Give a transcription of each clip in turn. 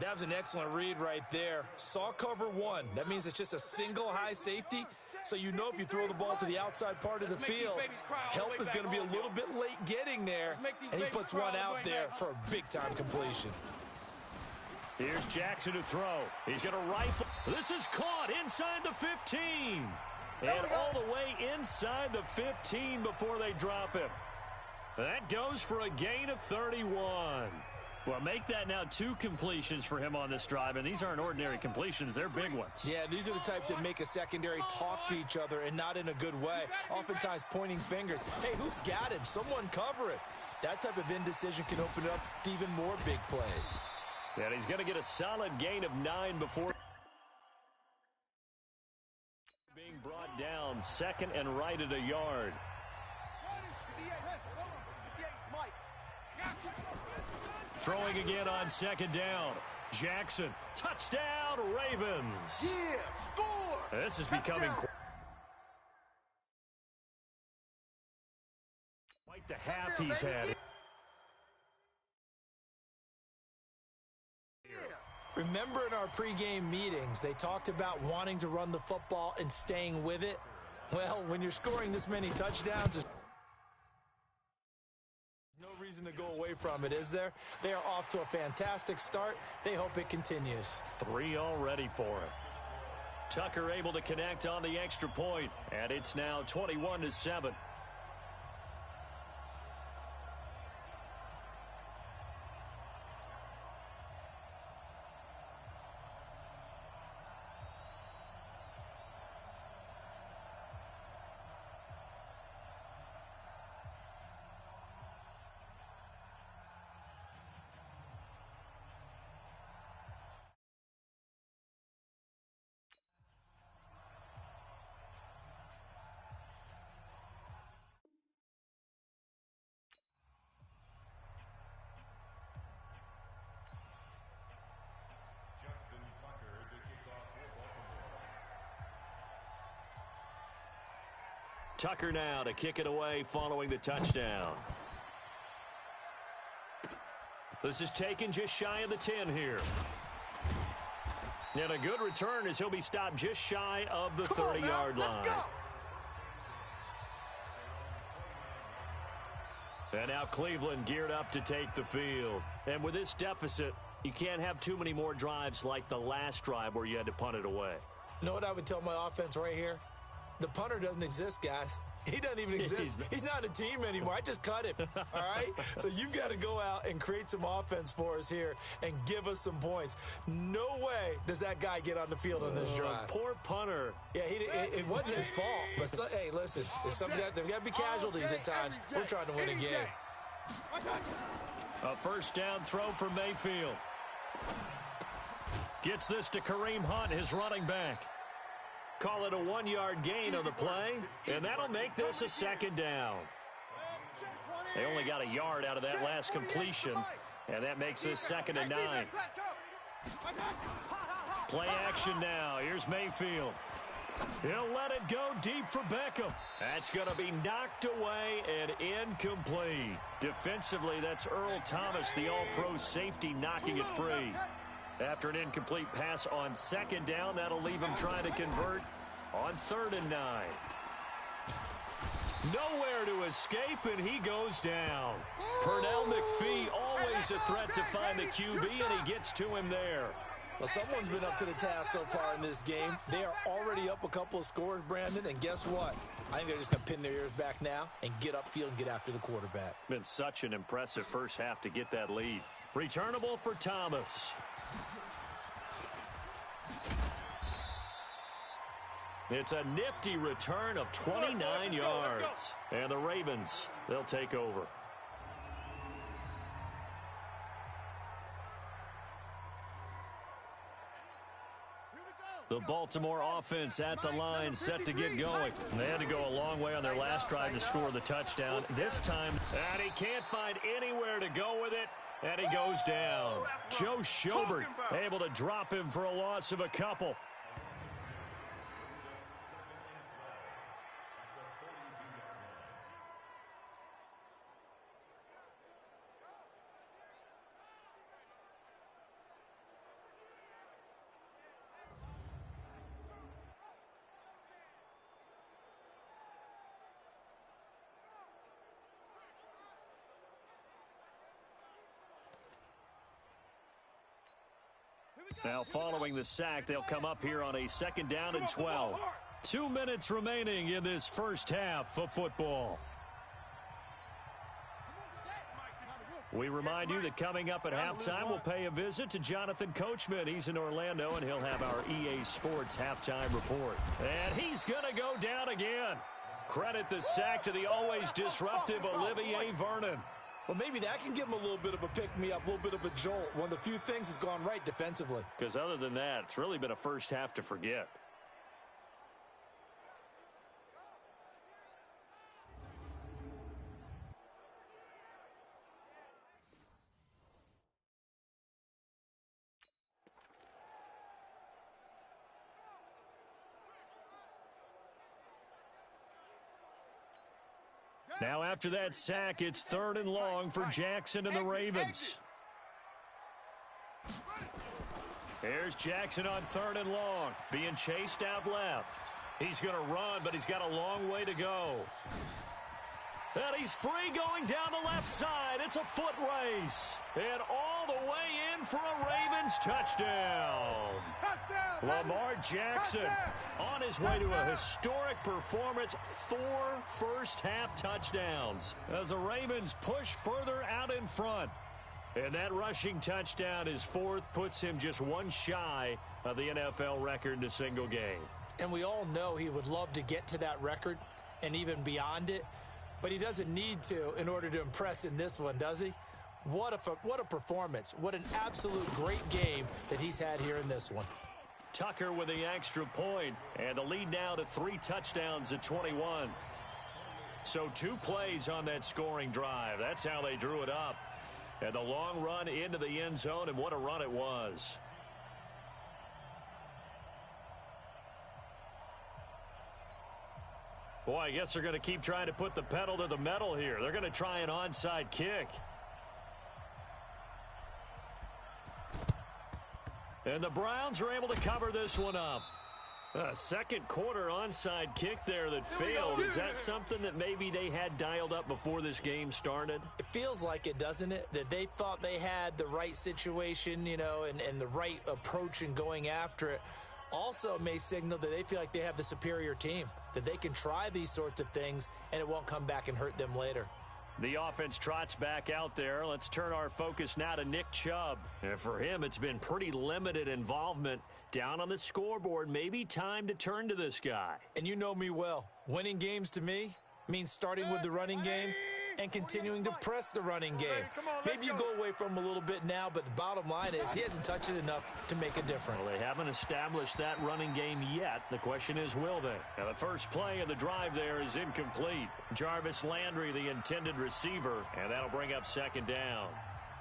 That was an excellent read right there. Saw cover one. That means it's just a single high safety. So you know if you throw the ball to the outside part of the field, help is going to be a little bit late getting there. And he puts one out there for a big-time completion. Here's Jackson to throw. He's going to rifle. This is caught inside the 15. And all the way inside the 15 before they drop him. That goes for a gain of 31. Well, make that now 2 completions for him on this drive, and these aren't ordinary completions. They're big ones. Yeah, these are the types that make a secondary talk to each other and not in a good way. Oftentimes pointing fingers. Hey, who's got him? Someone cover it. That type of indecision can open it up to even more big plays. And he's going to get a solid gain of 9 before being brought down, second and right at a yard. Throwing again on second down. Jackson, touchdown, Ravens. Yeah, score. This is becoming quite the half he's had. Remember in our pregame meetings, they talked about wanting to run the football and staying with it? Well, when you're scoring this many touchdowns, there's no reason to go away from it, is there? They are off to a fantastic start. They hope it continues. 3 already for him. Tucker able to connect on the extra point, and it's now 21-7. Tucker now to kick it away following the touchdown. This is taken just shy of the 10 here. And a good return as he'll be stopped just shy of the 30-yard line. And now Cleveland geared up to take the field. And with this deficit, you can't have too many more drives like the last drive where you had to punt it away. You know what I would tell my offense right here? The punter doesn't exist, guys. He doesn't even exist. He's not a team anymore. I just cut him, all right? So you've got to go out and create some offense for us here and give us some points. No way does that guy get on the field on this drive. Poor punter. Yeah, it wasn't his fault. But, hey, listen, there's got to be casualties at times. We're trying to win a game. A first down throw for Mayfield. Gets this to Kareem Hunt, his running back. Call it a 1-yard gain on the play, and that'll make this a second down. They only got a yard out of that last completion, and that makes this 2nd and 9. Play action now. Here's Mayfield. He'll let it go deep for Beckham. That's going to be knocked away and incomplete. Defensively, that's Earl Thomas, the all-pro safety, knocking it free. After an incomplete pass on 2nd down, that'll leave him trying to convert on 3rd and 9. Nowhere to escape, and he goes down. Pernell McPhee, always a threat to find the QB, and he gets to him there. Well, someone's been up to the task so far in this game. They are already up a couple of scores, Brandon, and guess what? I think they're just going to pin their ears back now and get upfield and get after the quarterback. Been such an impressive first half to get that lead. Returnable for Thomas. It's a nifty return of 29 yards. And the Ravens, they'll take over. The Baltimore offense at the line, set to get going. They had to go a long way on their last drive to score the touchdown. This time, and he can't find anywhere to go with it, and he goes down. Joe Schobert able to drop him for a loss of a couple. Now following the sack, they'll come up here on a 2nd down and 12. 2 minutes remaining in this first half of football. We remind you that coming up at halftime, we'll pay a visit to Jonathan Coachman. He's in Orlando, and he'll have our EA Sports halftime report. And he's going to go down again. Credit the sack to the always disruptive Olivier Vernon. Well, maybe that can give him a little bit of a pick-me-up, a little bit of a jolt. One of the few things has gone right defensively. Because other than that, it's really been a first half to forget. Now after that sack, it's 3rd and long for Jackson and the Ravens. Here's Jackson on 3rd and long, being chased out left. He's going to run, but he's got a long way to go. And he's free going down the left side. It's a foot race. And all the way in for a Ravens touchdown. Lamar Jackson on his way to a historic performance. 4 first-half touchdowns as the Ravens push further out in front. And that rushing touchdown, his 4th, puts him just one shy of the NFL record in a single game. And we all know he would love to get to that record and even beyond it. But he doesn't need to in order to impress in this one, does he? What a performance. What an absolute great game that he's had here in this one. Tucker with the extra point, and the lead now to 3 touchdowns at 21. So 2 plays on that scoring drive. That's how they drew it up. And the long run into the end zone, and what a run it was. Boy, I guess they're going to keep trying to put the pedal to the metal here. They're going to try an onside kick. And the Browns are able to cover this one up. A second quarter onside kick there that failed. Is that something that maybe they had dialed up before this game started? It feels like it, doesn't it? That they thought they had the right situation, you know, and the right approach in going after it. Also may signal that they feel like they have the superior team, that they can try these sorts of things and it won't come back and hurt them later. The offense trots back out there. Let's turn our focus now to Nick Chubb. And for him, it's been pretty limited involvement down on the scoreboard. Maybe time to turn to this guy. And you know me well. Winning games to me means starting with the running game and continuing to press the running game. Maybe you go away from him a little bit now, but the bottom line is he hasn't touched it enough to make a difference. Well, they haven't established that running game yet. The question is, will they? Now, the first play of the drive there is incomplete. Jarvis Landry, the intended receiver, and that'll bring up 2nd down.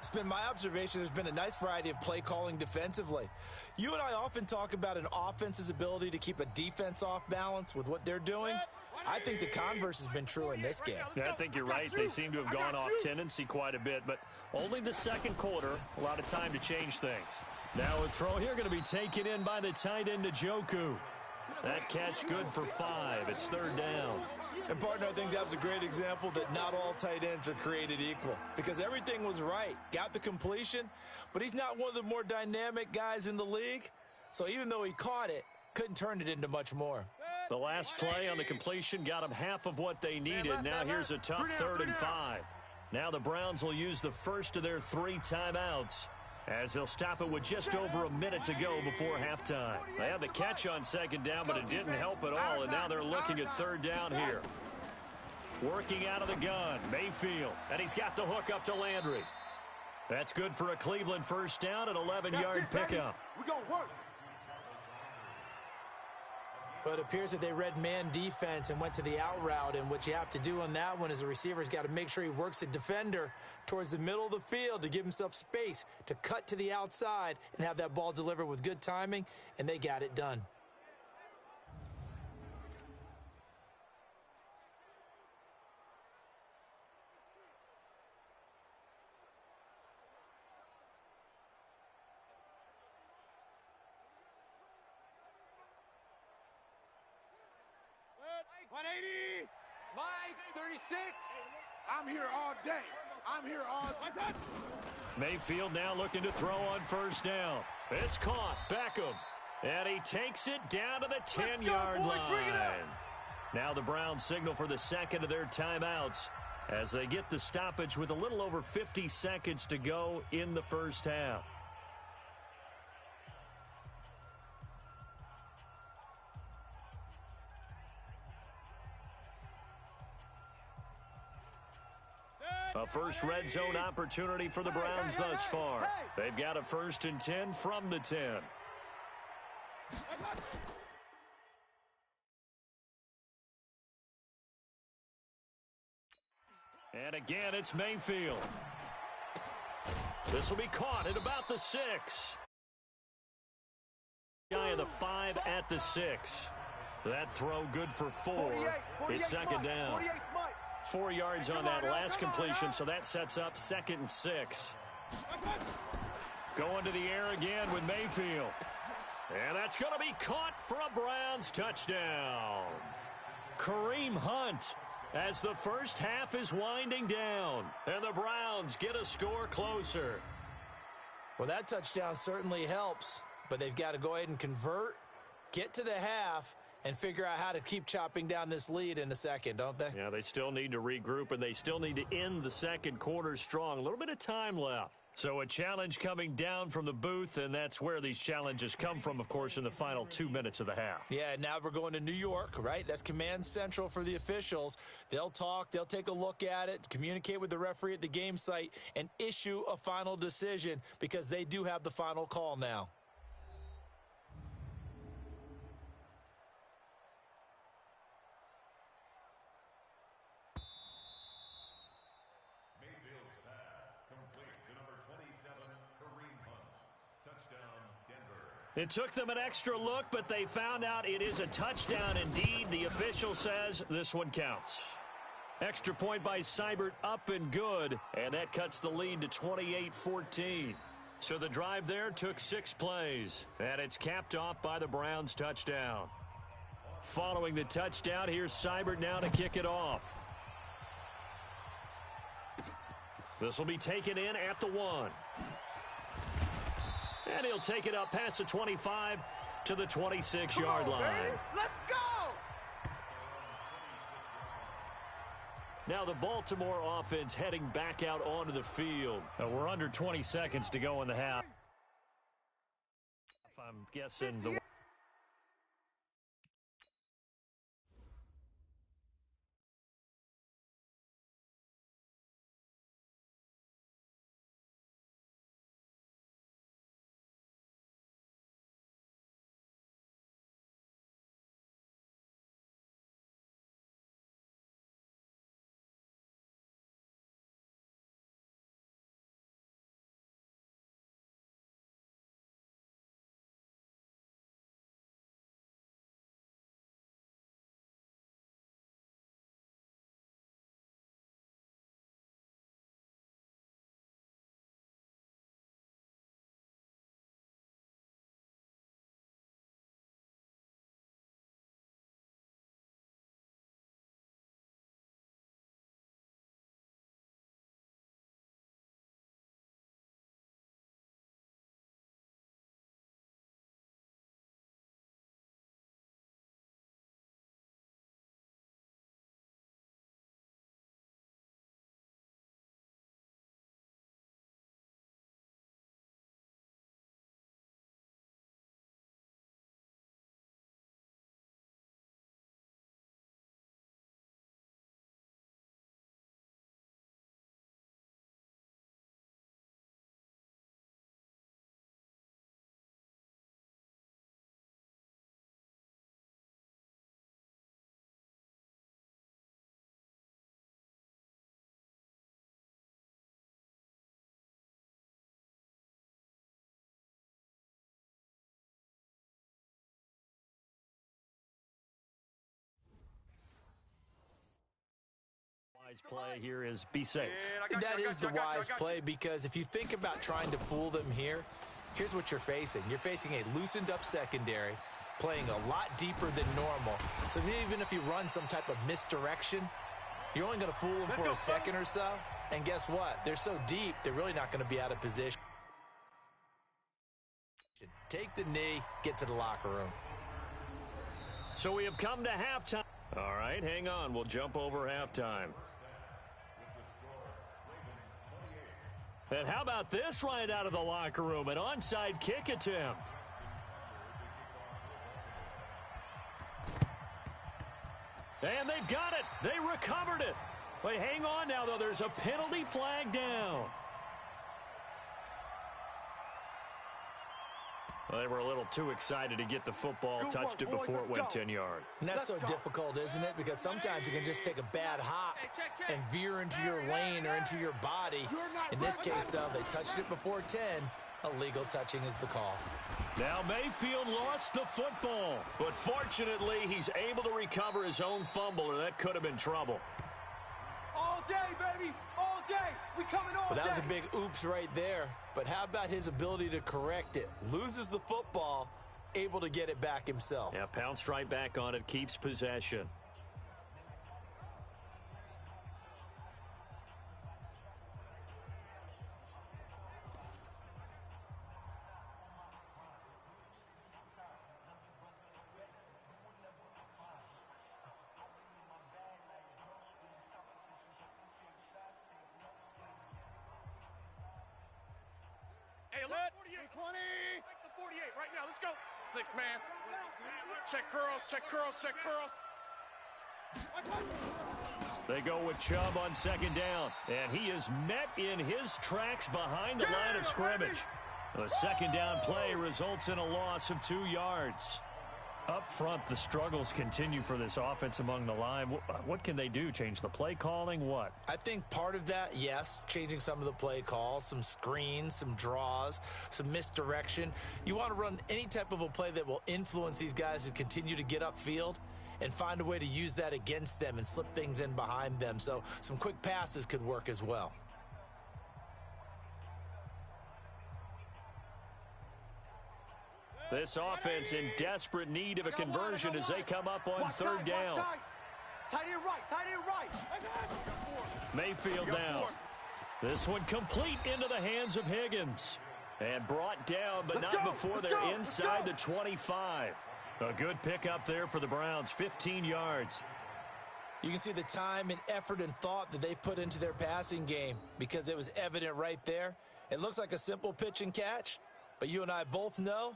It's been my observation there's been a nice variety of play calling defensively. You and I often talk about an offense's ability to keep a defense off balance with what they're doing. I think the converse has been true in this game. Yeah, I think you're right. They seem to have gone off tendency quite a bit, but only the second quarter, a lot of time to change things. Now a throw here going to be taken in by the tight end, Njoku. That catch good for 5. It's 3rd down. And, partner, I think that was a great example that not all tight ends are created equal because everything was right. Got the completion, but he's not one of the more dynamic guys in the league. So even though he caught it, couldn't turn it into much more. The last play on the completion got them half of what they needed. Now here's a tough 3rd and 5. Now the Browns will use the first of their 3 timeouts as they'll stop it with just over a minute to go before halftime. They had the catch on 2nd down, but it didn't help at all, and now they're looking at 3rd down here. Working out of the gun, Mayfield, and he's got the hook up to Landry. That's good for a Cleveland first down, an 11-yard pickup. We're going to work. But it appears that they read man defense and went to the out route, and what you have to do on that one is the receiver's got to make sure he works the defender towards the middle of the field to give himself space to cut to the outside and have that ball delivered with good timing, and they got it done. Mike, 36. I'm here all day. I'm here all day. Mayfield now looking to throw on first down. It's caught. Beckham. And he takes it down to the 10-yard line. Now the Browns signal for the second of their timeouts as they get the stoppage with a little over 50 seconds to go in the first half. A first red zone opportunity for the Browns thus far. They've got a 1st and 10 from the 10. And again, it's Mayfield. This will be caught at about the 6. Guy of the 5 at the 6. That throw good for 4. It's second down. 4 yards on that last completion, so that sets up 2nd and 6. Going to the air again with Mayfield. And that's going to be caught for a Browns touchdown. Kareem Hunt as the first half is winding down. And the Browns get a score closer. Well, that touchdown certainly helps, but they've got to go ahead and convert, get to the half, and figure out how to keep chopping down this lead in the second, don't they? Yeah, they still need to regroup, and they still need to end the second quarter strong. A little bit of time left. So a challenge coming down from the booth, and that's where these challenges come from, of course, in the final 2 minutes of the half. Yeah, now we're going to New York, right? That's command central for the officials. They'll talk, they'll take a look at it, communicate with the referee at the game site, and issue a final decision because they do have the final call now. It took them an extra look, but they found out it is a touchdown indeed. The official says this one counts. Extra point by Seibert up and good, and that cuts the lead to 28-14. So the drive there took 6 plays, and it's capped off by the Browns touchdown. Following the touchdown, here's Seibert now to kick it off. This will be taken in at the 1. And he'll take it up past the 25 to the 26-yard line. Baby. Let's go! Now the Baltimore offense heading back out onto the field. We're under 20 seconds to go in the half. I'm guessing the... play here is be safe. That is the wise play because if you think about trying to fool them here, here's what you're facing. You're facing a loosened up secondary, playing a lot deeper than normal. So even if you run some type of misdirection, you're only going to fool them for a second or so. And guess what? They're so deep, they're really not going to be out of position. Take the knee, get to the locker room. So we have come to halftime. All right, hang on. We'll jump over halftime. And how about this right out of the locker room? An onside kick attempt. And they've got it. They recovered it. Wait, hang on now, though. There's a penalty flag down. Well, they were a little too excited to get the football, touched it before it went 10 yards. And that's so difficult, isn't it? Because sometimes you can just take a bad hop and veer into your lane or into your body. In this case, though, they touched it before 10. Illegal touching is the call. Now Mayfield lost the football, but fortunately he's able to recover his own fumble, or that could have been trouble. All day, baby, all day. We coming all day. Well, that was a big oops right there. But how about his ability to correct it? Loses the football, able to get it back himself. Yeah, pounced right back on it, keeps possession. Hey, look, 20. Like the 48 right now. Let's go. 6 man. Check curls, check curls, check curls. They go with Chubb on second down, and he is met in his tracks behind the line of scrimmage. The second down play results in a loss of 2 yards. Up front, the struggles continue for this offense among the line. What can they do? Change the play calling? What? I think part of that, yes, changing some of the play calls, some screens, some draws, some misdirection. You want to run any type of a play that will influence these guys to continue to get upfield and find a way to use that against them and slip things in behind them. So some quick passes could work as well. This offense in desperate need of a conversion as they come up on third down. Tight end right. Mayfield down. This one complete into the hands of Higgins. And brought down, but not before they're inside the 25. A good pickup there for the Browns, 15 yards. You can see the time and effort and thought that they put into their passing game because it was evident right there. It looks like a simple pitch and catch, but you and I both know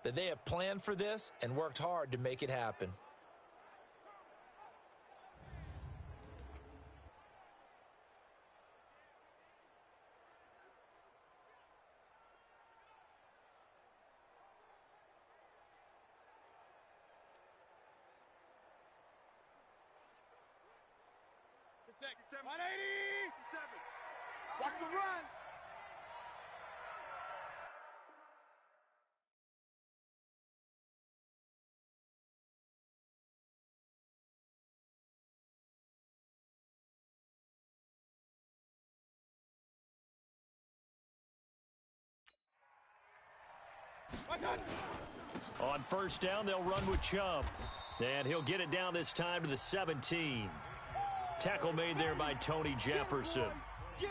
that they have planned for this and worked hard to make it happen. Six. 180. Watch the run. On first down, they'll run with Chubb. And he'll get it down this time to the 17. Tackle made there by Tony Jefferson.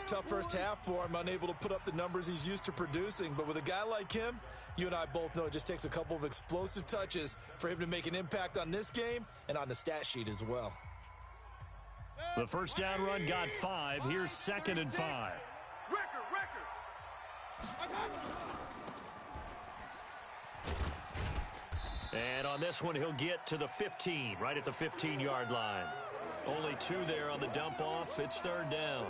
Tough first half for him, unable to put up the numbers he's used to producing. But with a guy like him, you and I both know it just takes a couple of explosive touches for him to make an impact on this game and on the stat sheet as well. The first down run got 5. Here's 2nd and 5. And on this one, he'll get to the 15, right at the 15-yard line. Only 2 there on the dump off. It's third down.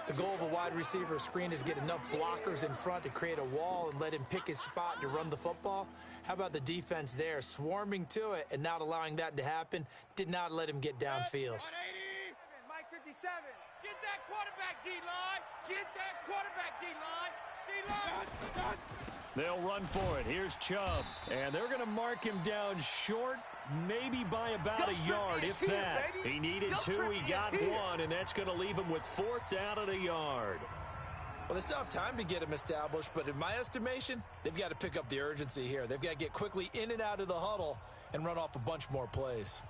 The goal of a wide receiver screen is get enough blockers in front to create a wall and let him pick his spot to run the football. How about the defense there, swarming to it and not allowing that to happen? Did not let him get downfield. 180. Mike 57. Get that quarterback, D-line. Get that quarterback, D-line. D-line. They'll run for it. Here's Chubb. And they're going to mark him down short, maybe by about a yard, if that. He needed 2, he got 1, and that's going to leave him with 4th down and a yard. Well, they still have time to get him established, but in my estimation, they've got to pick up the urgency here. They've got to get quickly in and out of the huddle and run off a bunch more plays.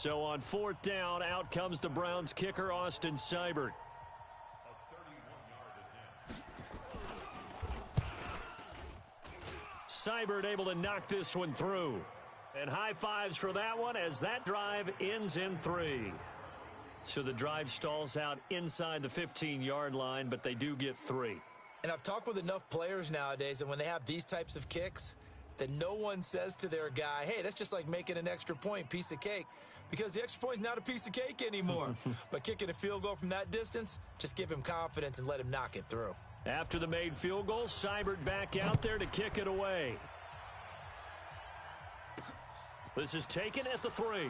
So on 4th down, out comes the Browns kicker, Austin Seibert. Seibert able to knock this one through. And high fives for that one as that drive ends in 3. So the drive stalls out inside the 15-yard line, but they do get 3. And I've talked with enough players nowadays, and when they have these types of kicks, that no one says to their guy, hey, that's just like making an extra point, piece of cake. Because the extra point is not a piece of cake anymore. But kicking a field goal from that distance, just give him confidence and let him knock it through. After the made field goal, Seibert back out there to kick it away. This is taken at the 3.